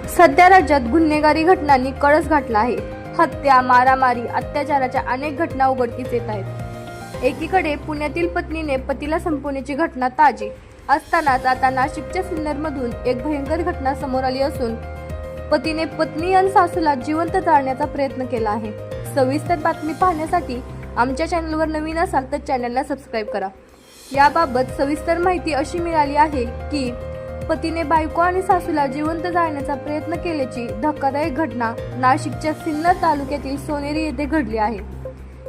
सध्या राज्यात गुन्हेगारी घटनांनी कळस घातला आहे. हत्या, मारामारी, अत्याचाराच्या अनेक घटना उघडकीस येत आहेत. एकीकडे पुण्यातील पत्नीने पतीला संपवण्याची घटना ताजी असतानाच आता नाशिकच्या सिन्नरमधून एक भयंकर घटना समोर आली असून पतीने पत्नी आणि सासूला जिवंत जाळण्याचा प्रयत्न केला आहे. सविस्तर बातमी पाहण्यासाठी आमच्या चॅनलवर नवीन असाल तर चॅनलला सबस्क्राईब करा. याबाबत सविस्तर माहिती अशी मिळाली आहे की पतीने बायको आणि सासूला जिवंत जाळण्याचा प्रयत्न केल्याची धक्कादायक घटना नाशिकच्या सिन्नर तालुक्यातील सोनेरी येथे घडली आहे.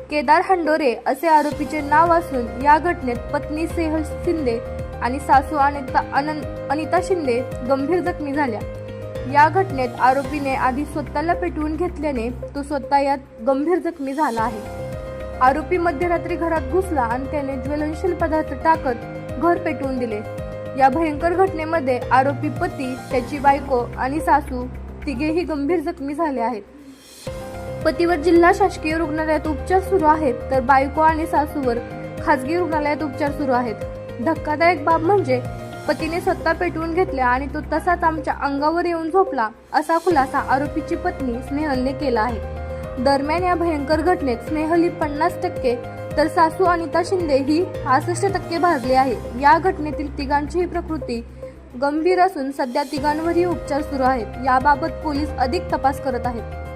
केदार हंडोरे असे आरोपीचे नाव असून या घटनेत पत्नी स्नेहल शिंदे आणि सासू अनिता शिंदे गंभीर जखमी झाल्या. या घटनेत आरोपीने आधी स्वतःला पेटवून घेतल्याने तो स्वतः यात गंभीर जखमी झाला आहे. आरोपी मध्यरात्री घरात घुसला आणि त्याने ज्वलनशील पदार्थ टाकत घर पेटवून दिले. या भयंकर घटनेमध्ये आरोपी पती, त्याची बायको आणि सासू तिघेही गंभीर जखमी झाले आहेत. पतीवर जिल्हा शासकीय रुग्णालयात उपचार सुरू आहेत तर बायको आणि सासूवर खासगी रुग्णालयात उपचार सुरू आहेत. धक्कादायक बाब म्हणजे पतीने स्वतः पेटवून घेतले आणि तो तसाच आमच्या अंगावर येऊन झोपला असा खुलासा आरोपीची पत्नी स्नेहलने केला आहे. दरम्यान या भयंकर घटनेत स्नेहल ही 50% तर सासू अनिता शिंदे ही 65% भाजली आहे. या घटनेतील तिघांचीही प्रकृती गंभीर असून सध्या तिघांवरही उपचार सुरू आहेत. याबाबत पोलीस अधिक तपास करत आहेत.